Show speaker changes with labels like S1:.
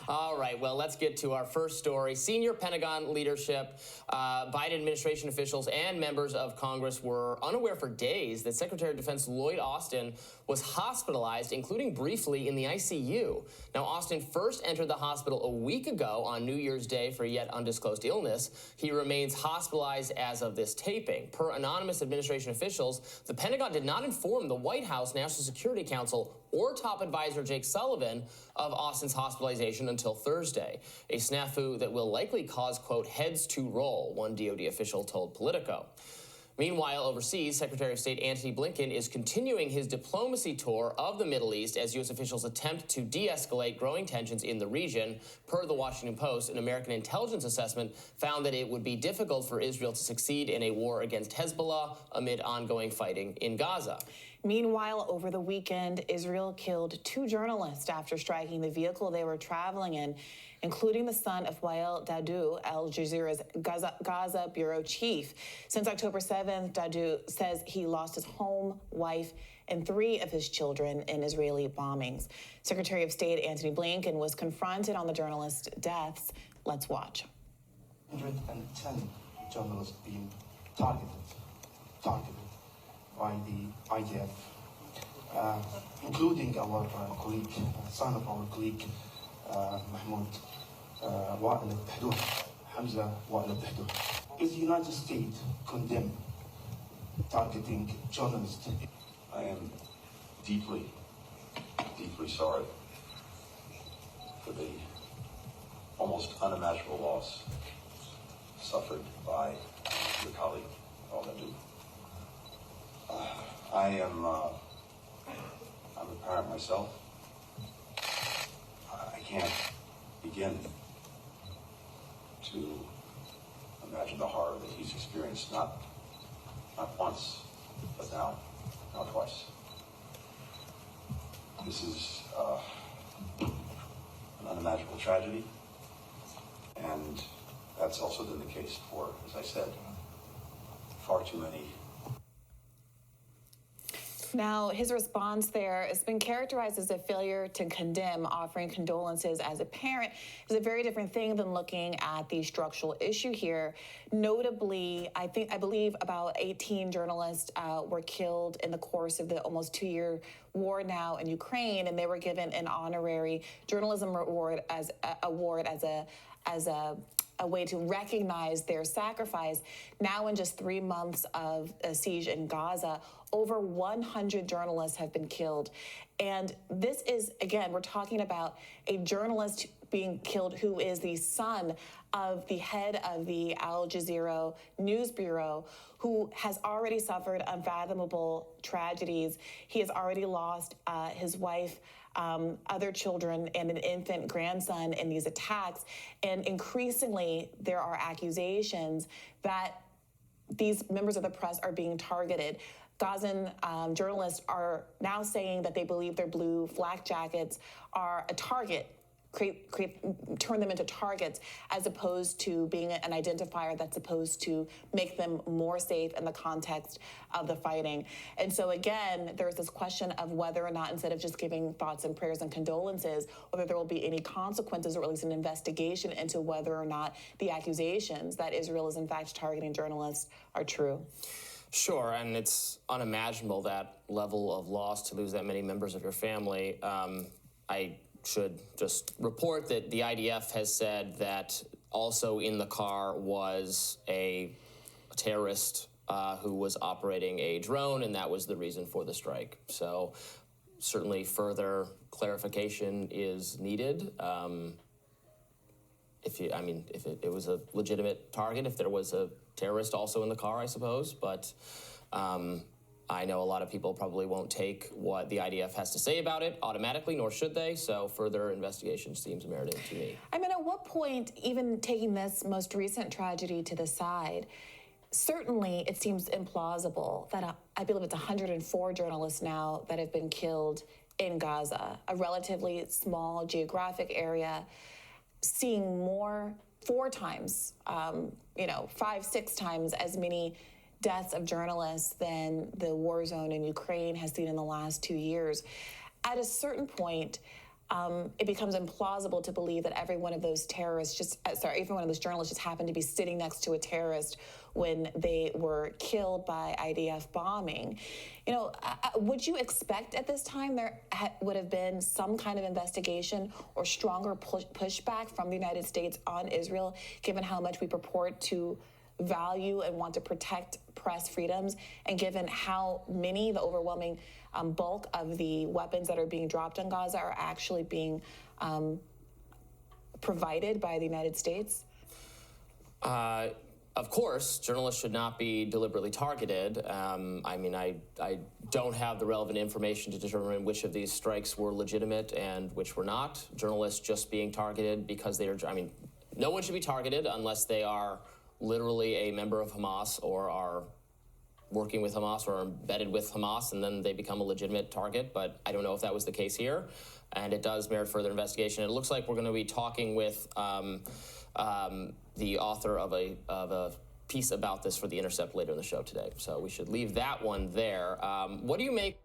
S1: All right, well, let's get to our first story. Senior Pentagon leadership, Biden administration officials, and members of Congress were unaware for days that Secretary of Defense Lloyd Austin was hospitalized, including briefly in the ICU. Now, Austin first entered the hospital a week ago on New Year's Day for yet undisclosed illness. He remains hospitalized as of this taping. Per anonymous administration officials, the Pentagon did not inform the White House National Security Council or top advisor Jake Sullivan of Austin's hospitalization until Thursday, a snafu that will likely cause, quote, heads to roll, one DoD official told Politico. Meanwhile, overseas, Secretary of State Antony Blinken is continuing his diplomacy tour of the Middle East as U.S. officials attempt to de-escalate growing tensions in the region. Per the Washington Post, an American intelligence assessment found that it would be difficult for Israel to succeed in a war against Hezbollah amid ongoing fighting in Gaza.
S2: Meanwhile, over the weekend, Israel killed 2 journalists after striking the vehicle they were traveling in, including the son of Wael Dahdouh, Al Jazeera's Gaza bureau chief. Since October 7th, Dahdouh says he lost his home, wife, and 3 of his children in Israeli bombings. Secretary of State Antony Blinken was confronted on the journalist deaths. Let's watch.
S3: 110 journalists being targeted by the IDF, including our colleague, son of our colleague, Mahmoud Wael Dahdouh, Hamza Wael Dahdouh. Is the United States condemn targeting journalists?
S4: I am deeply, deeply sorry for the almost unimaginable loss suffered by your colleague, Wael Dahdouh. I'm a parent myself. I can't begin to imagine the horror that he's experienced, not once, but now twice. This is an unimaginable tragedy, and that's also been the case for, as I said, far too many.
S2: Now, his response there has been characterized as a failure to condemn. Offering condolences as a parent is a very different thing than looking at the structural issue here. Notably, I believe about 18 journalists were killed in the course of the almost 2-year war now in Ukraine, and they were given an honorary journalism award as a way to recognize their sacrifice. Now, in just 3 months of a siege in Gaza, over 100 journalists have been killed. And this is, again, we're talking about a journalist being killed who is the son of the head of the Al Jazeera news bureau, who has already suffered unfathomable tragedies. He has already lost his wife, other children, and an infant grandson in these attacks. And increasingly, there are accusations that these members of the press are being targeted. Gazan journalists are now saying that they believe their blue flak jackets are a target, turn them into targets, as opposed to being an identifier that's supposed to make them more safe in the context of the fighting. And so again, there's this question of whether or not, instead of just giving thoughts and prayers and condolences, whether there will be any consequences or at least an investigation into whether or not the accusations that Israel is in fact targeting journalists are true.
S1: Sure, and it's unimaginable, that level of loss, to lose that many members of your family. I should just report that the IDF has said that also in the car was a terrorist who was operating a drone, and that was the reason for the strike. So certainly further clarification is needed. If it was a legitimate target, if there was a terrorist also in the car, I suppose, but I know a lot of people probably won't take what the IDF has to say about it automatically, nor should they, so further investigation seems merited to me.
S2: I mean, at what point, even taking this most recent tragedy to the side, certainly it seems implausible that I believe it's 104 journalists now that have been killed in Gaza, a relatively small geographic area, seeing 4 times, 5, 6 times as many deaths of journalists than the war zone in Ukraine has seen in the last 2 years. At a certain point, it becomes implausible to believe that every one of those terrorists every one of those journalists just happened to be sitting next to a terrorist when they were killed by IDF bombing. You know, would you expect at this time there would have been some kind of investigation or stronger pushback from the United States on Israel, given how much we purport to value and want to protect press freedoms, and given how many, the overwhelming bulk of the weapons that are being dropped on Gaza are actually being provided by the United States?
S1: Of course, journalists should not be deliberately targeted. I mean, I don't have the relevant information to determine which of these strikes were legitimate and which were not. Journalists just being targeted because they are, I mean, no one should be targeted unless they are literally a member of Hamas or are working with Hamas or embedded with Hamas, and then they become a legitimate target. But I don't know if that was the case here, and it does merit further investigation. It looks like we're going to be talking with the author of a piece about this for The Intercept later in the show today. So we should leave that one there. What do you make